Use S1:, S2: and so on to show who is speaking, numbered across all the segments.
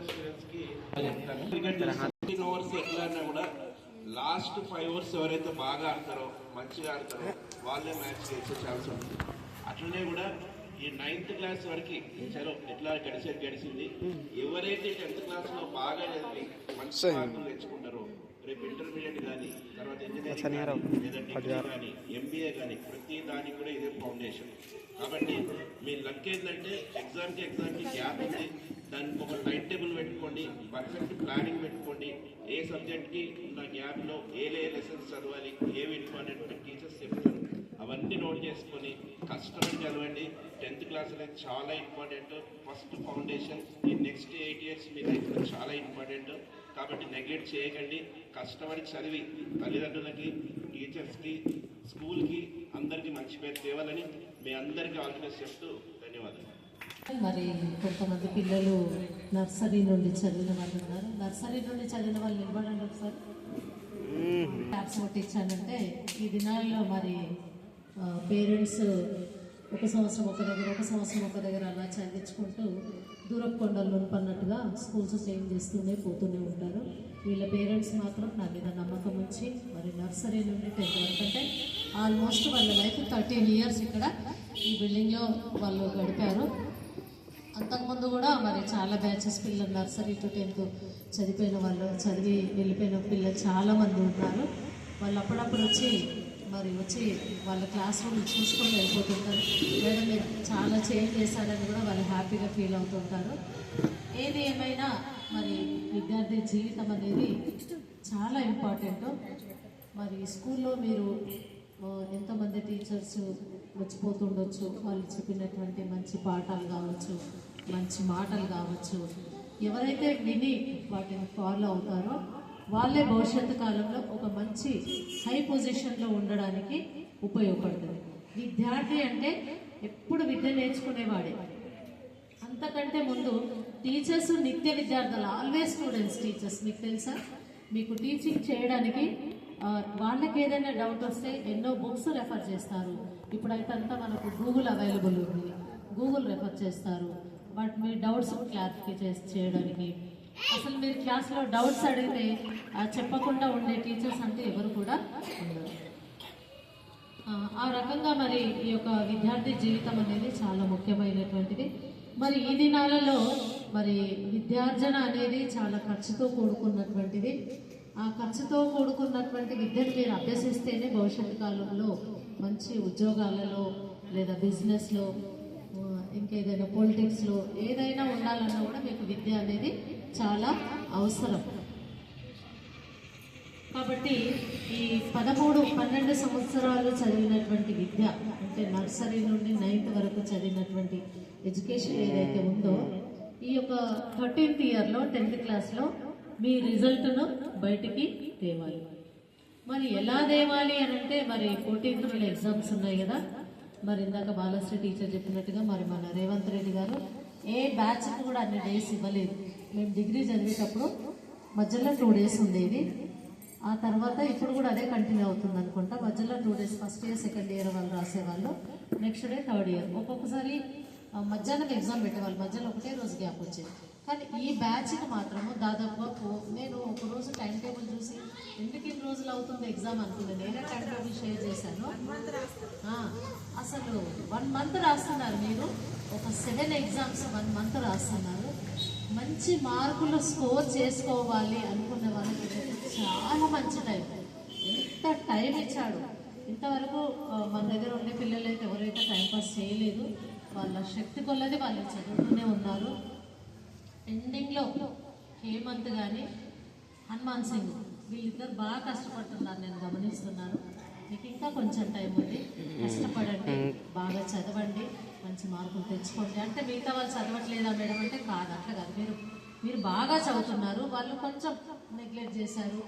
S1: Students కి overs ఎట్లా అన్నా కూడా లాస్ట్ 5 ఓవర్స్ ఎవరైతే బాగా ఆడతారో మంచిగా ఆడతారో వాళ్ళే మ్యాచ్ గెలిచే ఛాన్స్ ఉంటుంది. అట్లనే కూడా ఈ 9th క్లాస్ వరకు చలో ఎట్లా గడిచింది. ఎవరైతే 10th క్లాస్ లో బాగా చదివి మంచి మార్కులు తెచ్చుకుంటారో రేపు ఇంటర్మీడియట్ కానీ తర్వాత ఇంజనీరింగ్ లేదా డిగ్రీ కానీ ఎంబీఏ కానీ ప్రతి దానికి కూడా ఇదే ఫౌండేషన్. కాబట్టి మీ లక్ ఏంటంటే ఎగ్జామ్కి గ్యాప్ ఉంది, దానికి ఒక టైం టేబుల్ పెట్టుకోండి, పర్ఫెక్ట్ ప్లానింగ్ పెట్టుకోండి. ఏ సబ్జెక్ట్కి ఉన్న గ్యాప్లో ఏ లెసన్స్ చదవాలి, ఏవి ఇంపార్టెంట్ టీచర్స్ చెప్తారు అవన్నీ నోట్ చేసుకొని కష్టపడి చదవండి. 10th క్లాస్ అనేది చాలా ఇంపార్టెంట్, ఫస్ట్ ఫౌండేషన్. ఈ నెక్స్ట్ 8 ఇయర్స్ మీ లైఫ్లో చాలా ఇంపార్టెంట్. కాబట్టి నెగ్లెక్ట్ చేయకండి, కష్టపడి చదివి తల్లిదండ్రులకి, టీచర్స్కి, స్కూల్కి అందరికీ మంచి పేరు తేవాలని మీ అందరికీ ఆల్ ది బెస్ట్ చెప్తూ ధన్యవాదాలు.
S2: మరి కొంతమంది పిల్లలు నర్సరీ నుండి చదివిన వాళ్ళు ఉన్నారు. నర్సరీ నుండి చదివిన వాళ్ళు నిలబడండి ఒకసారి. క్లాప్స్ కొట్టించానంటే ఈ దినాల్లో మరి పేరెంట్స్ ఒక సంవత్సరం ఒక దగ్గర అలా చదివించుకుంటూ దూరపు కొండలు నునుపన్నట్టుగా స్కూల్స్ చేంజ్ చేస్తూనే పోతూనే ఉంటారు. వీళ్ళ పేరెంట్స్ మాత్రం నా మీద నమ్మకం ఉంచి మరి నర్సరీ నుండి 10th వరకు అంటే ఆల్మోస్ట్ వాళ్ళ లైఫ్ 13 ఇయర్స్ ఇక్కడ ఈ బిల్డింగ్లో వాళ్ళు గడిపారు. అంతకుముందు కూడా మరి చాలా బ్యాచెస్ పిల్లలు నర్సరీ టు 10th చదివి వెళ్ళిపోయిన పిల్లలు చాలామంది ఉన్నారు. వాళ్ళు అప్పుడప్పుడు వచ్చి వాళ్ళ క్లాస్ రూమ్ చూసుకొని వెళ్ళిపోతుంటారు. మేడం మీరు చాలా చేంజ్ చేశారని కూడా వాళ్ళు హ్యాపీగా ఫీల్ అవుతుంటారు. ఏది ఏమైనా మరి విద్యార్థి జీవితం అనేది చాలా ఇంపార్టెంట్. మరి స్కూల్లో మీరు ఎంతోమంది టీచర్స్ వచ్చిపోతుండొచ్చు, వాళ్ళు చెప్పినటువంటి మంచి పాఠాలు కావచ్చు, మంచి మాటలు కావచ్చు, ఎవరైతే విని వాటిని ఫాలో అవుతారో వాళ్ళే భవిష్యత్తు కాలంలో ఒక మంచి హై పొజిషన్లో ఉండడానికి ఉపయోగపడుతుంది. విద్యార్థి అంటే ఎప్పుడు విద్య నేర్చుకునేవాడే. అంతకంటే ముందు టీచర్స్ నిత్య విద్యార్థులు, ఆల్వేస్ స్టూడెంట్స్ టీచర్స్. మీకు తెలుసా, మీకు టీచింగ్ చేయడానికి వాళ్ళకి ఏదైనా డౌట్ వస్తే ఎన్నో బుక్స్ రెఫర్ చేస్తారు. ఇప్పుడైతే అంతా మనకు గూగుల్ అవైలబుల్ ఉంది, గూగుల్ రెఫర్ చేస్తారు. బట్ మీ డౌట్స్ క్లారిఫై చేయడానికి అసలు మీరు క్లాస్లో డౌట్స్ అడిగితే చెప్పకుండా ఉండే టీచర్స్ అంటే ఎవరు కూడా ఉండరు. ఆ రకంగా మరి ఈ యొక్క విద్యార్థి జీవితం అనేది చాలా ముఖ్యమైనటువంటిది. మరి ఈ దినాలలో మరి విద్యార్జన అనేది చాలా ఖర్చుతో కూడుకున్నటువంటిది. ఆ ఖర్చుతో కూడుకున్నటువంటి విద్యను మీరు అభ్యసిస్తేనే భవిష్యత్తు కాలంలో మంచి ఉద్యోగాలలో లేదా బిజినెస్లో ఇంకేదైనా పొలిటిక్స్లో ఏదైనా ఉండాలన్నా కూడా మీకు విద్య అనేది చాలా అవసరం. కాబట్టి ఈ 13-12 సంవత్సరాలు చదివినటువంటి విద్య అంటే నర్సరీ నుండి 9th వరకు చదివినటువంటి ఎడ్యుకేషన్ ఏదైతే ఉందో ఈ యొక్క 13th ఇయర్లో 10th క్లాస్లో మీ రిజల్ట్ను బయటికి తేవాలి. మరి ఎలా తేవాలి అని అంటే మరి 14th ఎగ్జామ్స్ ఉన్నాయి కదా. మరి ఇందాక బాలశ్రీ టీచర్ చెప్పినట్టుగా మరి మన రేవంత్ రెడ్డి గారు ఏ బ్యాచ్కి కూడా అన్ని డేస్ ఇవ్వలేదు. మేము డిగ్రీ చదివేటప్పుడు మధ్యలో 2 days ఉండేది. ఆ తర్వాత ఇప్పుడు కూడా అదే కంటిన్యూ అవుతుంది అనుకుంటా. మధ్యలో 2 days first year second year వాళ్ళు రాసేవాళ్ళు, నెక్స్ట్ డే థర్డ్ ఇయర్. ఒక్కొక్కసారి మధ్యాహ్నం ఎగ్జామ్ పెట్టేవాళ్ళు, మధ్యలో ఒకటే రోజు గ్యాప్ వచ్చేది. కానీ ఈ బ్యాచ్కి మాత్రము దాదాపుగా నేను ఒకరోజు టైం టేబుల్ చూసి ఎందుకు ఇన్ని రోజులు అవుతుంది ఎగ్జామ్ అనుకున్నాను. నేనే టైం టేబుల్ షేర్ చేశాను. అసలు 1 month రాస్తున్నారు మీరు, ఒక 7 exams 1 month రాస్తున్నారు. మంచి మార్కులు స్కోర్ చేసుకోవాలి అనుకున్న వాళ్ళకి చాలా మంచి టైం. ఎంత టైం ఇచ్చాడు. ఇంతవరకు మన దగ్గర ఉండే పిల్లలు అయితే ఎవరైతే టైంపాస్ చేయలేదు, వాళ్ళ శక్తి కొల్లది వాళ్ళు చదువుతూనే ఉన్నారు. ఎండింగ్లో హేమంత్ కానీ హనుమాన్ సింగ్ వీళ్ళిద్దరు బాగా కష్టపడుతున్నారు, నేను గమనిస్తున్నాను. మీకు ఇంకా కొంచెం టైం ఉంది, కష్టపడండి, బాగా చదవండి, మంచి మార్కులు తెచ్చుకోండి. అంటే మిగతా వాళ్ళు చదవట్లేదా మేడం అంటే కాదు, అట్లా కాదు. మీరు బాగా చదువుతున్నారు, వాళ్ళు కొంచెం నెగ్లెక్ట్ చేశారు,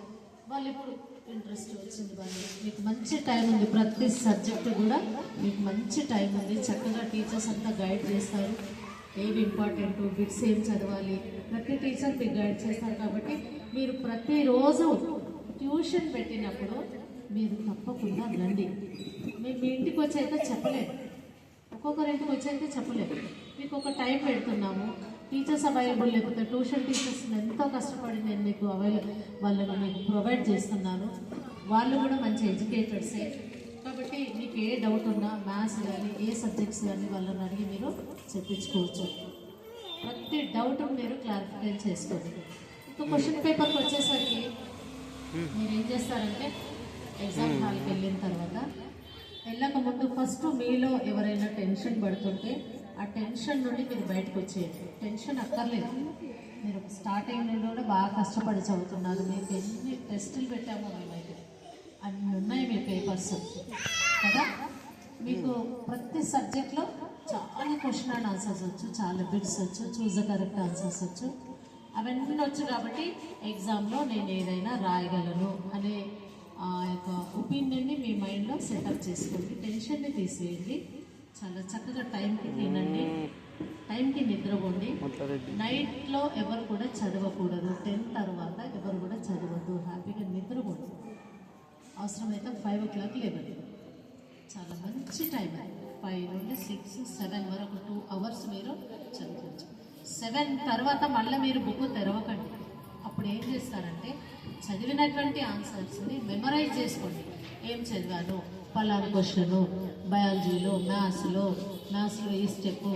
S2: వాళ్ళు ఇప్పుడు ఇంట్రెస్ట్ వచ్చింది. వాళ్ళు మీకు మంచి టైం ఉంది, ప్రతి సబ్జెక్టు కూడా మీకు మంచి టైం ఉంది. చక్కగా టీచర్స్ అంతా గైడ్ చేస్తారు, ఏవి ఇంపార్టెంట్, బిట్స్ ఏం చదవాలి, ప్రతి టీచర్ మీకు గైడ్ చేస్తారు. కాబట్టి మీరు ప్రతిరోజు ట్యూషన్ పెట్టినప్పుడు మీరు తప్పకుండా రండి. మేము మీ ఇంటికి వచ్చి అయితే చెప్పలేదు, ఒక్కొక్కరి ఇంటికి వచ్చి అయితే చెప్పలేదు. మీకు ఒక టైం పెడుతున్నాము, టీచర్స్ అవైలబుల్ లేకపోతే ట్యూషన్ టీచర్స్ ఎంతో కష్టపడి నేను మీకు వాళ్ళని మీకు ప్రొవైడ్ చేస్తున్నాను. వాళ్ళు కూడా మంచి ఎడ్యుకేటర్సే. కాబట్టి మీకు ఏ డౌట్ ఉన్నా మ్యాథ్స్ కానీ ఏ సబ్జెక్ట్స్ కానీ వాళ్ళని అడిగి మీరు చెప్పించుకోవచ్చు. ప్రతి డౌట్ మీరు క్లారిఫై చేసుకోండి. ఇంకా క్వశ్చన్ పేపర్కి వచ్చేసరికి మీరు ఏం చేస్తారంటే ఎగ్జామ్ హాల్కి వెళ్ళిన తర్వాత వెళ్ళక ముందు ఫస్ట్ మీలో ఎవరైనా టెన్షన్ పడుతుంటే ఆ టెన్షన్ నుండి మీరు బయటకు వచ్చేయండి. టెన్షన్ అక్కర్లేదు. మీరు స్టార్టింగ్ నుండి కూడా బాగా కష్టపడి చదువుతున్నారు. మీకు ఎన్ని టెస్టులు పెట్టామో మేమైతే అన్ని ఉన్నాయి మీ పేపర్స్ కదా. మీకు ప్రతి సబ్జెక్ట్లో చాలా క్వశ్చన్ అండ్ ఆన్సర్స్ వచ్చు, చాలా బిట్స్ వచ్చు, చూజ్ ద కరెక్ట్ ఆన్సర్స్ వచ్చు. అవన్నీ వచ్చు కాబట్టి ఎగ్జామ్లో నేను ఏదైనా రాయగలను అనే ఆ యొక్క ఒపీనియన్ని మీ మైండ్లో సెటప్ చేసుకోండి. టెన్షన్ని తీసేయండి. చాలా చక్కగా టైంకి తినండి, టైంకి నిద్రపోండి. నైట్లో ఎవరు కూడా చదవకూడదు. 10 తర్వాత ఎవరు కూడా చదవద్దు. హ్యాపీగా నిద్రపోండి. అవసరమైతే 5 o'clock లేవండి. చాలా మంచి టైం. 5 నుండి 6, 7 వరకు 2 hours మీరు చదువుకోవచ్చు. 7 తర్వాత మళ్ళీ మీరు బుక్ తెరవకండి. అప్పుడు ఏం చేస్తారంటే చదివినటువంటి ఆన్సర్స్ని మెమరైజ్ చేసుకోండి. ఏం చదివాను, పలానా క్వశ్చను, బయాలజీలో, మ్యాథ్స్లో ఈ స్టెప్,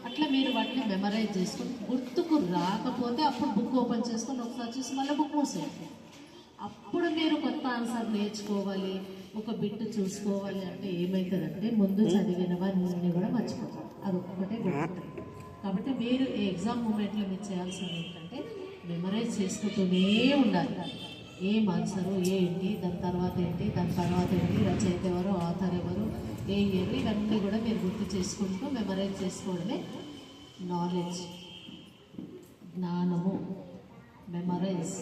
S2: అట్లా మీరు వాటిని మెమరైజ్ చేసుకొని గుర్తుకు రాకపోతే అప్పుడు బుక్ ఓపెన్ చేసుకొని ఒకసారి చూసి మళ్ళీ బుక్ మూసేయండి. అప్పుడు మీరు కొత్త ఆన్సర్ నేర్చుకోవాలి, ఒక బిట్ చూసుకోవాలి అంటే ఏమవుతుందంటే ముందు చదివినవన్నీ కూడా మర్చిపోతారు. అది ఒక్కటే గుర్తుంటుంది. కాబట్టి మీరు ఈ ఎగ్జామ్ మూమెంట్లో మీరు చేయాల్సింది ఏంటంటే మెమరైజ్ చేసుకుంటూనే ఉండాలి. ఏం ఆన్సరు, ఏంటి, దాని తర్వాత ఏంటి, రచయిత ఎవరు, ఆథర్ ఎవరు, ఏ ఇయర్, ఇవన్నీ కూడా మీరు గుర్తు చేసుకుంటూ మెమరైజ్ చేసుకోవడమే నాలెడ్జ్, జ్ఞానము. మెమరైజ్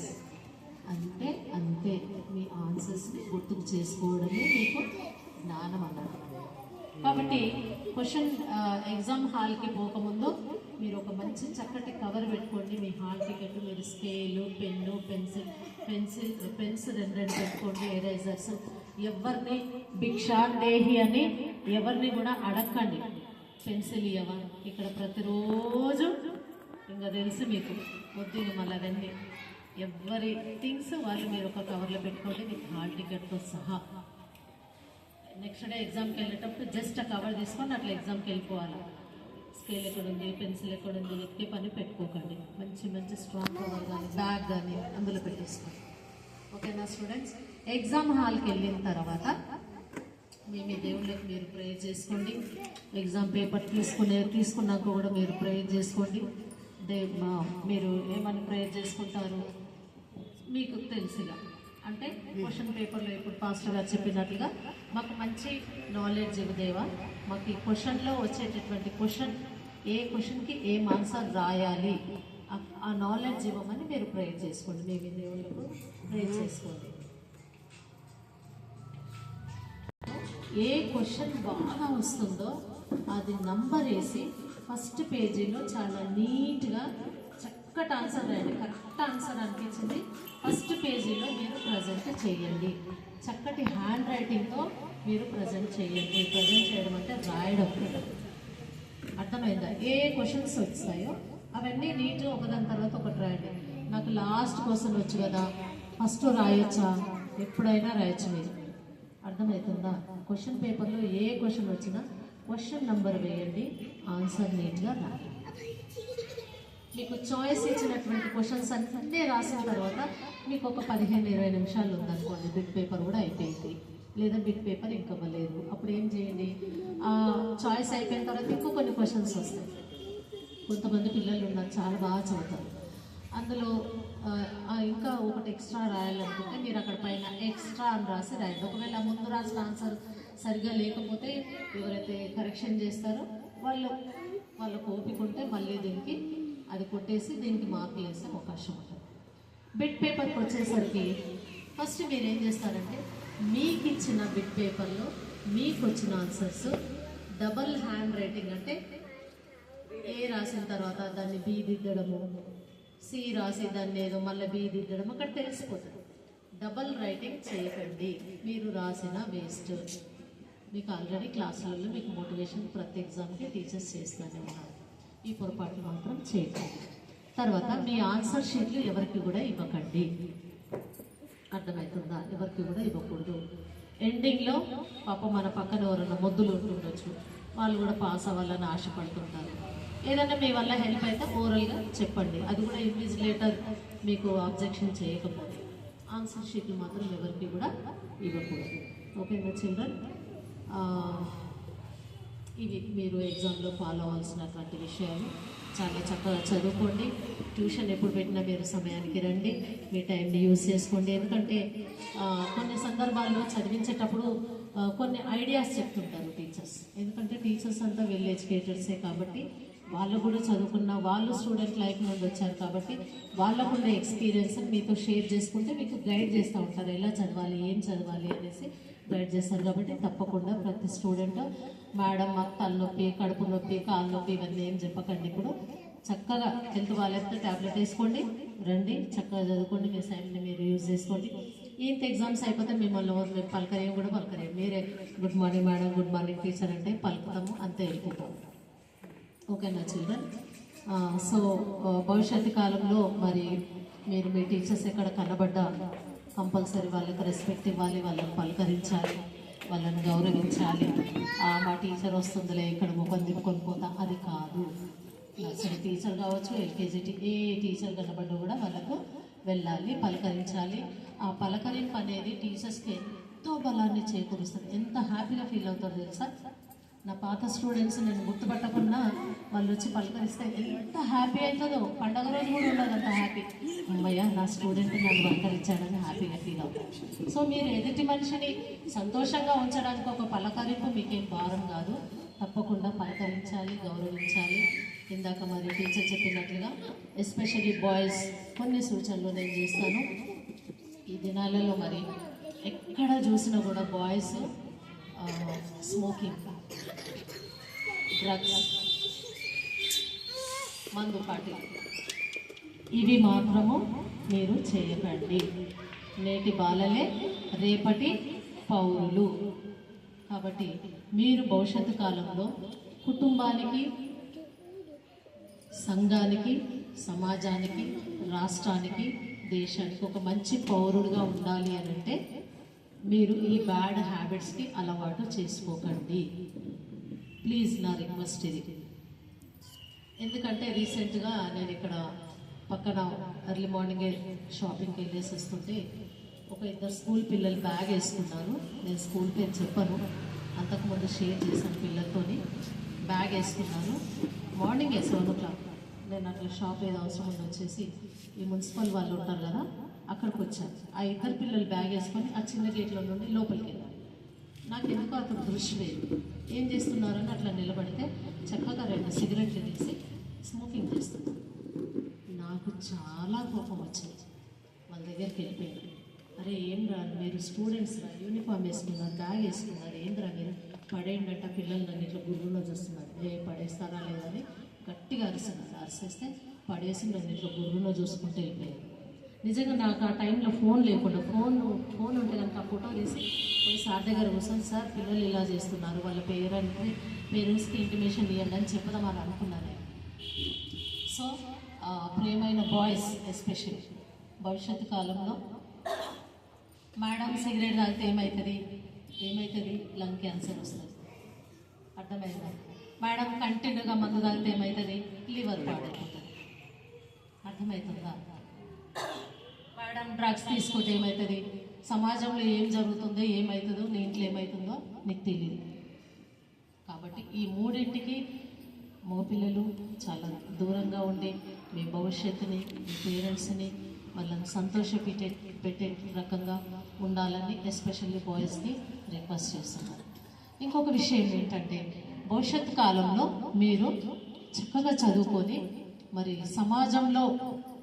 S2: అంటే అంతే, మీ ఆన్సర్స్ని గుర్తుకు చేసుకోవడమే మీకు జ్ఞానం అన్నమాట. కాబట్టి క్వశ్చన్ ఎగ్జామ్ హాల్కి పోకముందు మీరు ఒక మంచి చక్కటి కవర్ పెట్టుకోండి. మీ హాల్ టికెట్, మీరు స్కేలు, పెన్ను, పెన్స్ 2 పెట్టుకోండి. ఎరేజర్స్. ఎవరిని భిక్షాందేహి అని ఎవరిని కూడా అడగండి. పెన్సిల్ ఇవ్వవా ఇక్కడ ప్రతిరోజు ఇంకా తెలుసు మీకు. వద్దు మళ్ళీ అవన్నీ ఎవరి థింగ్స్ వాళ్ళు మీరు ఒక కవర్లో పెట్టుకోండి, మీకు హాల్ టికెట్తో సహా. నెక్స్ట్ డే ఎగ్జామ్కి వెళ్ళేటప్పుడు జస్ట్ ఆ కవర్ తీసుకొని అట్లా ఎగ్జామ్కి వెళ్ళిపోవాలి. స్కేల్ ఎక్కడుంది, పెన్సిల్ ఎక్కడుంది వెతికే పని పెట్టుకోకండి. మంచి స్ట్రాంగ్ కవర్ కానీ బ్యాగ్ కానీ అందులో పెట్టేసుకోండి. ఓకేనా స్టూడెంట్స్? ఎగ్జామ్ హాల్కి వెళ్ళిన తర్వాత మీ దేవుళ్ళకి మీరు ప్రేయర్ చేసుకోండి. ఎగ్జామ్ పేపర్ తీసుకున్నాక కూడా మీరు ప్రేయర్ చేసుకోండి. మీరు ఏమని ప్రేయర్ చేసుకుంటారు మీకు తెలుసుగా. అంటే క్వశ్చన్ పేపర్లో ఇప్పుడు పాస్టర్ గారు చెప్పినట్లుగా మాకు మంచి నాలెడ్జ్ ఇవ్వదేవా, మాకు ఈ క్వశ్చన్లో వచ్చేటటువంటి ఏ క్వశ్చన్కి ఏం ఆన్సర్ రాయాలి ఆ నాలెడ్జ్ ఇవ్వమని మీరు ప్రేయర్ చేసుకోండి. మీ దేవుళ్ళకు ప్రేయర్ చేసుకోండి. ఏ క్వశ్చన్ బాగా వస్తుందో అది నంబర్ వేసి ఫస్ట్ పేజీలో చాలా నీట్గా చక్కటి ఆన్సర్ రాయండి. కరెక్ట్ ఆన్సర్ అనిపించింది ఫస్ట్ పేజీలో మీరు ప్రజెంట్ చేయండి. చక్కటి హ్యాండ్ రైటింగ్తో మీరు ప్రజెంట్ చేయండి. ప్రజెంట్ చేయడం అంటే రాయడం. అర్థమైందా? ఏ క్వశ్చన్స్ వచ్చాయో అవన్నీ నీట్గా ఒకదాని తర్వాత ఒకటి రాయండి. నాకు లాస్ట్ క్వశ్చన్ వచ్చు కదా, ఫస్ట్ రాయొచ్చా? ఎప్పుడైనా రాయొచ్చు మీరు. అర్థమవుతుందా? క్వశ్చన్ పేపర్లో ఏ క్వశ్చన్ వచ్చినా క్వశ్చన్ నెంబర్ వేయండి, ఆన్సర్ నీట్గా రాయండి. మీకు చాయిస్ ఇచ్చినటువంటి క్వశ్చన్స్ అన్నీ రాసిన తర్వాత మీకు ఒక 15-20 నిమిషాలు ఉందనుకోండి, బిట్ పేపర్ కూడా అయిపోయింది, లేదా బిట్ పేపర్ ఇంకా ఇవ్వలేదు. అప్పుడు ఏం చేయండి, చాయిస్ అయిపోయిన తర్వాత ఇంకో కొన్ని క్వశ్చన్స్ వస్తాయి. కొంతమంది పిల్లలు ఉన్నారు చాలా బాగా చదువుతారు, అందులో ఇంకా ఒకటి ఎక్స్ట్రా రాయాలనుకుంటే మీరు అక్కడ పైన ఎక్స్ట్రా అని రాసి రాయండి. ఒకవేళ ముందు రాసిన ఆన్సర్ సరిగ్గా లేకపోతే ఎవరైతే కరెక్షన్ చేస్తారో వాళ్ళకు ఓపిక ఉంటే మళ్ళీ దీనికి అది కొట్టేసి దీనికి మార్కులు వేసే అవకాశం ఉంటుంది. బిట్ పేపర్కి వచ్చేసరికి ఫస్ట్ మీరు ఏం చేస్తారంటే మీకు ఇచ్చిన బిట్ పేపర్లో మీకు వచ్చిన ఆన్సర్స్ డబల్ హ్యాండ్ రైటింగ్, అంటే ఏ రాసిన తర్వాత దాన్ని బి దిద్దడము, సి రాసి దాన్ని ఏదో మళ్ళీ బి దిద్దడం అక్కడ తెలిసిపోతుంది. డబల్ రైటింగ్ చేయకండి, మీరు రాసిన వేస్ట్. మీకు ఆల్రెడీ క్లాసులలో మీకు మోటివేషన్ ప్రతి ఎగ్జామ్కి టీచర్స్ చేస్తూనే ఉన్నారు. ఈ పొరపాట్లు మాత్రం చేయకండి. తర్వాత మీ ఆన్సర్ షీట్లు ఎవరికి కూడా ఇవ్వకండి. అర్థమవుతుందా? ఎవరికి కూడా ఇవ్వకూడదు. ఎండింగ్లో పాప మన పక్కన ఎవరైనా మొద్దులు ఉంటుండొచ్చు, వాళ్ళు కూడా పాస్ అవ్వాలని ఆశపడుతుంటారు. ఏదైనా మీ వల్ల హెల్ప్ అయితే ఓరల్గా చెప్పండి. అది కూడా ఇన్విజిలేటర్ మీకు అబ్జెక్షన్ చేయకపోతే. ఆన్సర్ షీట్లు మాత్రం ఎవరికి కూడా ఇవ్వకూడదు. ఓకేనా చిల్డ్రన్? ఇవి మీరు ఎగ్జామ్లో ఫాలో అవ్వాల్సినటువంటి విషయాలు. చాలా చక్కగా చదువుకోండి. ట్యూషన్ ఎప్పుడు పెట్టినా మీరు సమయానికి రండి, మీ టైంని యూజ్ చేసుకోండి. ఎందుకంటే కొన్ని సందర్భాల్లో చదివించేటప్పుడు కొన్ని ఐడియాస్ చెప్తుంటారు టీచర్స్. ఎందుకంటే టీచర్స్ అంతా వెల్ ఎడ్యుకేటెడ్సే కాబట్టి వాళ్ళు కూడా చదువుకున్న వాళ్ళు స్టూడెంట్ లైఫ్ నుండి వచ్చారు కాబట్టి వాళ్ళకున్న ఎక్స్పీరియన్స్ మీతో షేర్ చేసుకుంటే మీకు గైడ్ చేస్తూ ఉంటారు, ఎలా చదవాలి, ఏం చదవాలి అనేసి గైడ్ చేస్తారు. కాబట్టి తప్పకుండా ప్రతి స్టూడెంట్ మేడం మాకు తలనొప్పి, కడుపు నొప్పి, కాలు నొప్పి ఇవన్నీ ఏం చెప్పకండి. ఇప్పుడు చక్కగా హెల్త్ బాగాలేకపోతే ట్యాబ్లెట్ వేసుకోండి, రండి, చక్కగా చదువుకోండి, మీ సైడ్ని మీరు యూజ్ చేసుకోండి. ఇంత ఎగ్జామ్స్ అయిపోతే మిమ్మల్ని మేము పలకరేం కూడా పలకరేం. మీరే good morning madam, good morning teacher అంటే పలుకుతాము, అంతే వెళ్ళిపోతాము. ఓకేనా చిల్డ్రన్? సో భవిష్యత్తు కాలంలో మరి మీరు మీ టీచర్స్ ఎక్కడ కనబడ్డా కంపల్సరీ వాళ్ళకి రెస్పెక్ట్ ఇవ్వాలి, వాళ్ళని పలకరించాలి, వాళ్ళని గౌరవించాలి. మా టీచర్ వస్తుందిలే ఇక్కడ ముఖం తిప్పుకొని పోతా, అది కాదు. నర్సరీ టీచర్ కావచ్చు, ఎల్కేజీ ఏ టీచర్ కనబడ్డా కూడా వాళ్ళకు వెళ్ళాలి, పలకరించాలి. ఆ పలకరింపు అనేది టీచర్స్కి ఎంతో బలాన్ని చేకూరుస్తుంది. ఎంత హ్యాపీగా ఫీల్ అవుతారో తెలుసా? నా పాత స్టూడెంట్స్ నేను గుర్తుపట్టకుండా వాళ్ళు వచ్చి పలకరిస్తే ఎంత హ్యాపీ అవుతుందో. పండగ రోజు కూడా ఉండదు అంత హ్యాపీ. అమ్మయ్య నా స్టూడెంట్ నన్ను పలకరించాడని హ్యాపీగా ఫీల్ అవుతారు. సో మీరు ఎదుటి మనిషిని సంతోషంగా ఉంచడానికి ఒక పలకరింపు మీకేం భారం కాదు. తప్పకుండా పలకరించాలి, గౌరవించాలి. ఇందాక మరి టీచర్ చెప్పినట్లుగా ఎస్పెషల్లీ బాయ్స్ కొన్ని సూచనలు నేను చేస్తాను. ఈ దినాలలో మరి ఎక్కడ చూసినా కూడా బాయ్స్ స్మోకింగ్, డ్రగ్స్, మందు పార్టీలు ఇవి మాత్రము మీరు చేయకండి. నేటి బాలలే రేపటి పౌరులు. కాబట్టి మీరు భవిష్యత్తు కాలంలో కుటుంబానికి, సంఘానికి, సమాజానికి, రాష్ట్రానికి, దేశానికి ఒక మంచి పౌరుడుగా ఉండాలి అని అంటే మీరు ఈ బ్యాడ్ హ్యాబిట్స్కి అలవాటు చేసుకోకండి. ప్లీజ్ నా రిక్వెస్ట్ ఇది. ఎందుకంటే రీసెంట్గా నేను ఇక్కడ పక్కన ఎర్లీ మార్నింగే షాపింగ్కి వెళ్ళేసి వస్తుంటే ఒక ఇద్దరు స్కూల్ పిల్లలు బ్యాగ్ వేసుకున్నారు. నేను స్కూల్ పేరు చెప్పను, అంతకుముందు షేర్ చేశాను పిల్లలతోని. బ్యాగ్ వేసుకున్నాను. మార్నింగ్ 7 o'clock నేను అట్లా షాప్ ఏదో అవసరం ఉండి వచ్చేసి ఈ మున్సిపల్ వాళ్ళు ఉంటారు కదా అక్కడికి వచ్చాను. ఆ ఇద్దరు పిల్లలు బ్యాగ్ వేసుకొని ఆ చిన్న గేట్లో నుండి లోపలికి వెళ్ళారు. నాకు ఎందుకో అతను దృష్టి లేదు. ఏం చేస్తున్నారని అట్లా నిలబడితే చక్కగా 2 సిగరెట్లు తీసి స్మోకింగ్ చేస్తున్నారు. నాకు చాలా కోపం వచ్చింది. వాళ్ళ దగ్గరికి వెళ్ళిపోయాను. అరే ఏం రా, మీరు స్టూడెంట్స్ రా, యూనిఫామ్ వేసుకున్నారు, బ్యాగ్ వేసుకున్నారు, ఏం రా మీరు పడేయండి అంటే పిల్లలు నన్ను ఇట్లా గుర్రులో చూస్తున్నారు. పడేస్తారా లేదని గట్టిగా అరిస్తున్నారు. అరిసేస్తే పడేసి నన్ను ఇట్లా గుర్రులో చూసుకుంటూ వెళ్ళిపోయారు. నిజంగా నాకు ఆ టైంలో ఫోన్ లేకుండా, ఫోన్ ఉంటే కనుక ఆ ఫోటో తీసి పోయి సార్ దగ్గర కూర్చొని, సార్ పిల్లలు ఇలా చేస్తున్నారు, వాళ్ళ పేరెంట్స్కి ఇంటిమేషన్ ఇవ్వండి అని చెప్పదామని అనుకున్నాను. సో ప్రియమైన బాయ్స్ ఎస్పెషల్లీ భవిష్యత్తు కాలంలో మేడం సిగరెట్ తాగితే ఏమవుతుంది? లంగ్ క్యాన్సర్ వస్తుంది. అర్థమైందా? మేడం కంటిన్యూగా మందు తాగితే ఏమవుతుంది? లివర్ పాడైపోతుంది. అర్థమవుతుందా? మేడం డ్రగ్స్ తీసుకుంటే ఏమవుతుంది? సమాజంలో ఏం జరుగుతుందో, ఏమవుతుందో, నీ ఇంట్లో ఏమవుతుందో నీకు తెలియదు. కాబట్టి ఈ మూడింటికి మగపిల్లలు చాలా దూరంగా ఉండి మీ భవిష్యత్తుని, మీ పేరెంట్స్ని వాళ్ళని పెట్టే రకంగా ఉండాలని ఎస్పెషల్లీ బాయ్స్ని రిక్వెస్ట్ చేస్తున్నారు. ఇంకొక విషయం ఏంటంటే భవిష్యత్తు కాలంలో మీరు చక్కగా చదువుకొని మరి సమాజంలో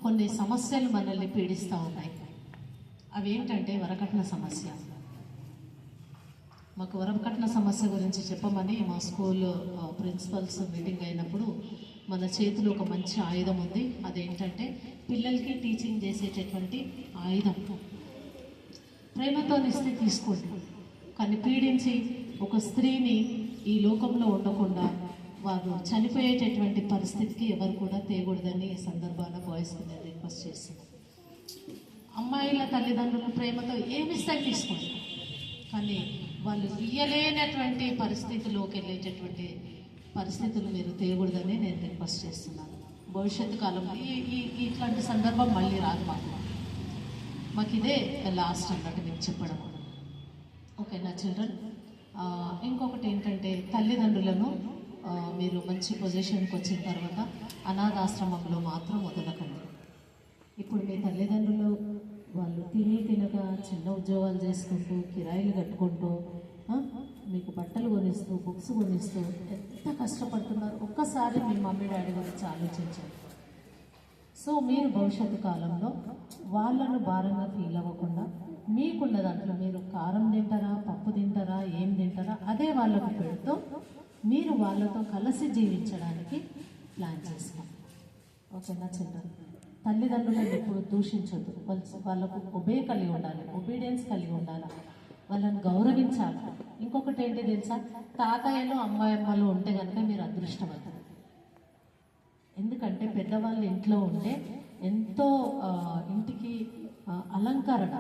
S2: కొన్ని సమస్యలు మనల్ని పీడిస్తూ ఉన్నాయి. అవి ఏంటంటే వరకట్న సమస్య. మాకు వరకట్న సమస్య గురించి చెప్పమని మా స్కూల్ ప్రిన్సిపల్స్ మీటింగ్ అయినప్పుడు మన చేతిలో ఒక మంచి ఆయుధం ఉంది. అదేంటంటే పిల్లలకి టీచింగ్ చేసేటటువంటి ఆయుధం. ప్రేమతోనిస్తే తీసుకోండి, కానీ పీడించి ఒక స్త్రీని ఈ లోకంలో ఉండకుండా వారు చనిపోయేటటువంటి పరిస్థితికి ఎవరు కూడా తేకూడదని ఈ సందర్భాన బాయ్స్కి నేను రిక్వెస్ట్ చేస్తున్నాను. అమ్మాయిల తల్లిదండ్రుల ప్రేమతో ఏమి ఇస్తాయి తీసుకోండి, కానీ వాళ్ళు ఇయ్యలేనటువంటి పరిస్థితిలోకి వెళ్ళేటటువంటి పరిస్థితులు మీరు తేకూడదని నేను రిక్వెస్ట్ చేస్తున్నాను. భవిష్యత్తు కాలంలో ఇట్లాంటి సందర్భం మళ్ళీ రాదు మాకు ఇదే లాస్ట్ అన్నట్టు మీకు చెప్పడం. ఓకేనా చిల్డ్రన్? ఇంకొకటి ఏంటంటే తల్లిదండ్రులను మీరు మంచి పొజిషన్కి వచ్చిన తర్వాత అనాథాశ్రమంలో మాత్రం వదలకండి. ఇప్పుడు మీ తల్లిదండ్రులు వాళ్ళు తినక చిన్న ఉద్యోగాలు చేసుకుంటూ కిరాయిలు కట్టుకుంటూ మీకు బట్టలు కొనిస్తూ బుక్స్ కొనిస్తూ ఎంత కష్టపడుతున్నారు ఒక్కసారి మీ మమ్మీ డాడీ గురించి ఆలోచించండి. సో మీరు భవిష్యత్తు కాలంలో వాళ్ళను భారంగా ఫీల్ అవ్వకుండా మీకున్న దాంట్లో మీరు కారం తింటారా, పప్పు తింటారా, ఏం తింటారా అదే వాళ్ళకు పెడుతూ మీరు వాళ్ళతో కలిసి జీవించడానికి ప్లాన్ చేసుకోండి. ఓకేనా చిల్డ్రన్? తల్లిదండ్రులను ఎప్పుడు దూషించొద్దు. వాళ్ళకు ఒబీడియన్స్ కలిగి ఉండాలి, వాళ్ళని గౌరవించాలి. ఇంకొకటి ఏంటి తెలుసా, తాతయ్యలు అమ్మాయిమ్మలు ఉంటే కనుక మీరు అదృష్టవంతులు. ఎందుకంటే పెద్దవాళ్ళు ఇంట్లో ఉంటే ఎంతో ఇంటికి అలంకరణ.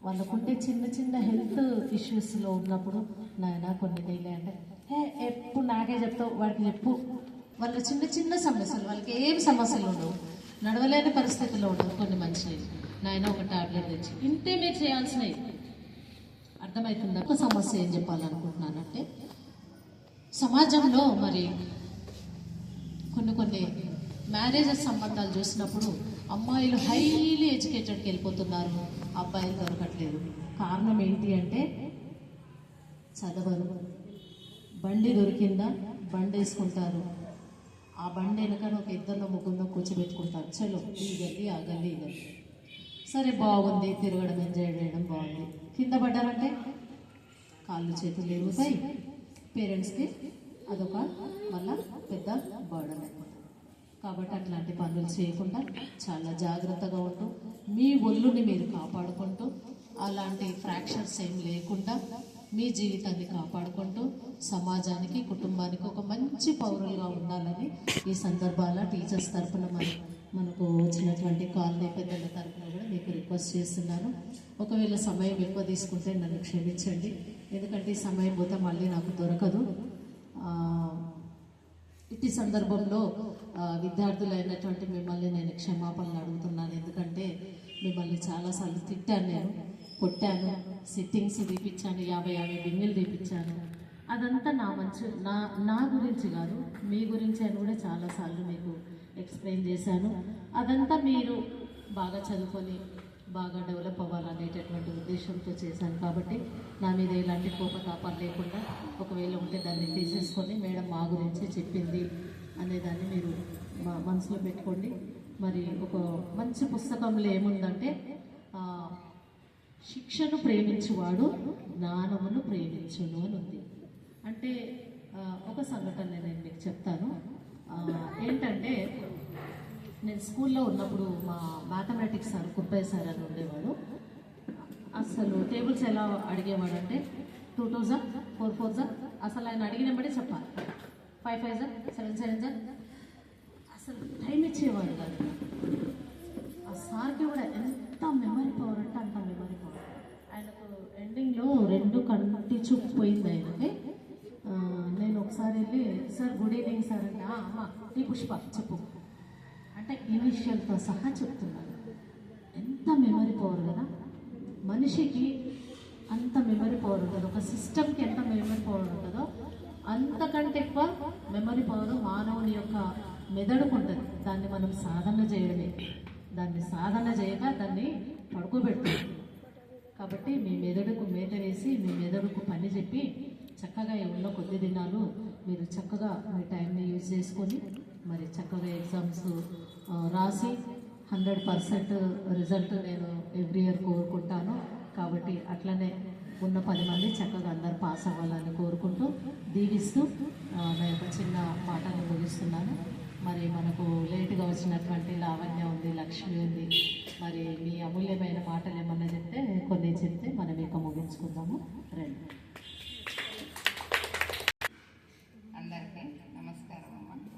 S2: వాళ్ళకుంటే చిన్న హెల్త్ ఇష్యూస్లో ఉన్నప్పుడు నాయన కొన్ని నీళ్ళే అంటే ఎప్పుడు నాకే చెప్తావు, వాడికి చెప్పు. వాళ్ళ చిన్న సమస్యలు, వాళ్ళకి ఏం సమస్యలు ఉండవు, నడవలేని పరిస్థితిలో ఉండవు కొన్ని మనుషులు. నాయన ఒక టాబ్లెట్ తెచ్చి ఇంతే మీరు చేయాల్సినవి. అర్థమవుతుందా? ఒక సమస్య ఏం చెప్పాలనుకుంటున్నానంటే సమాజంలో మరి కొన్ని మ్యారేజెస్ సంబంధాలు చూసినప్పుడు అమ్మాయిలు హైలీ ఎడ్యుకేటెడ్కి వెళ్ళిపోతున్నారు, అబ్బాయిలు దొరకట్లేదు. కారణం ఏంటి అంటే చదవరు. బండి దొరికిందా బండి వేసుకుంటారు, ఆ బండి వెనక ఒక ఇద్దరిలో ముగ్గురిలో కూర్చోబెట్టుకుంటారు. చలో ఈ గల్లి ఆ గల్లి ఈ గల్లి. సరే బాగుంది, తిరగడం ఎంజాయ్ చేయడం బాగుంది. కింద పడ్డారంటే కాళ్ళు చేతులు ఎరుగుతాయి, పేరెంట్స్కి అదొక మళ్ళా పెద్ద బర్డన్ అయిపోతుంది. కాబట్టి అట్లాంటి పనులు చేయకుండా చాలా జాగ్రత్తగా ఉంటూ మీ ఒళ్ళుని మీరు కాపాడుకుంటూ అలాంటి ఫ్రాక్చర్స్ ఏం లేకుండా మీ జీవితాన్ని కాపాడుకుంటూ సమాజానికి కుటుంబానికి ఒక మంచి పౌరులుగా ఉండాలని ఈ సందర్భాల టీచర్స్ తరఫున మనకు వచ్చినటువంటి కాలనీ పెద్దల తరఫున కూడా మీకు రిక్వెస్ట్ చేస్తున్నాను. ఒకవేళ సమయం ఎక్కువ తీసుకుంటే నన్ను క్షమించండి, ఎందుకంటే ఈ సమయం పోతే మళ్ళీ నాకు దొరకదు. ఇట్టి సందర్భంలో విద్యార్థులైనటువంటి మిమ్మల్ని నేను క్షమాపణలు అడుగుతున్నాను. ఎందుకంటే మిమ్మల్ని చాలాసార్లు తిట్టాను, నేను కొట్టాను, సిట్టింగ్స్ తీపిచ్చాను, 50 బింగిలు తీపిచ్చాను. అదంతా నా గురించి కాదు, మీ గురించి అని కూడా చాలాసార్లు మీకు ఎక్స్ప్లెయిన్ చేశాను. అదంతా మీరు బాగా చదువుకొని బాగా డెవలప్ అవ్వాలనేటటువంటి ఉద్దేశంతో చేశాను. కాబట్టి నా మీద ఎలాంటి కోపతాపాలు లేకుండా ఒకవేళ ఉంటే దాన్ని తీసేసుకొని మేడం మా గురించి చెప్పింది అనేదాన్ని మీరు మనసులో పెట్టుకోండి. మరి ఒక మంచి పుస్తకంలో ఏముందంటే శిక్షను ప్రేమించువాడు జ్ఞానమును ప్రేమించును అని ఉంది. అంటే ఒక సంఘటన నేను మీకు చెప్తాను. ఏంటంటే నేను స్కూల్లో ఉన్నప్పుడు మా మ్యాథమెటిక్స్ సార్ కుప్పయ్య సార్ అని ఉండేవాడు. అసలు టేబుల్స్ ఎలా అడిగేవాడు అంటే 2 2s 4 4s అసలు ఆయన అడిగినప్పుడే చెప్పాలి. 5 5s 7 7s అసలు టైం ఇచ్చేవాడు కాదు. ఆ సార్కి కూడా ఎంత మెమరీ పవర్ అంటే అంత మెమరీ పవర్. ఆయనకు ఎండింగ్లో 2 కంటి చూపు పోయింది ఆయనకి. నేను ఒకసారి వెళ్ళి సార్ గుడ్ ఈవినింగ్ సార్ అంటే అమ్మ టీ పుష్ప చెప్పు అంటే ఇనిషియల్తో సహా చెప్తున్నాను. ఎంత మెమరీ పవర్ కదా మనిషికి, అంత మెమరీ పవర్ ఉంటుంది. ఒక సిస్టమ్కి ఎంత మెమరీ పవర్ ఉంటుందో అంతకంటే ఎక్కువ మెమరీ పవర్ మానవుని యొక్క మెదడుకు ఉంటుంది. దాన్ని మనం సాధన చేయడమే, దాన్ని సాధన చేయక దాన్ని పడుకోబెడుతుంది. కాబట్టి మీ మెదడుకు మేత వేసి మీ మెదడుకు పని చెప్పి చక్కగా ఉన్న కొద్ది దినాలు మీరు చక్కగా మీ టైంని యూజ్ చేసుకొని మరి చక్కగా ఎగ్జామ్స్ రాసి 100% రిజల్ట్ నేను ఎవ్రీ ఇయర్ కోరుకుంటాను. కాబట్టి అట్లనే ఉన్న 10 మంది చక్కగా అందరు పాస్ అవ్వాలని కోరుకుంటూ దీవిస్తూ నా యొక్క చిన్న మాటను ముగిస్తున్నాను. మరి మనకు లేటుగా వచ్చినటువంటి లావణ్య ఉంది, లక్ష్మి ఉంది. మరి మీ అమూల్యమైన మాటలు ఏమన్నా చెప్తే కొన్ని చెప్తే మనం ఇక ముగించుకుందాము. రండి.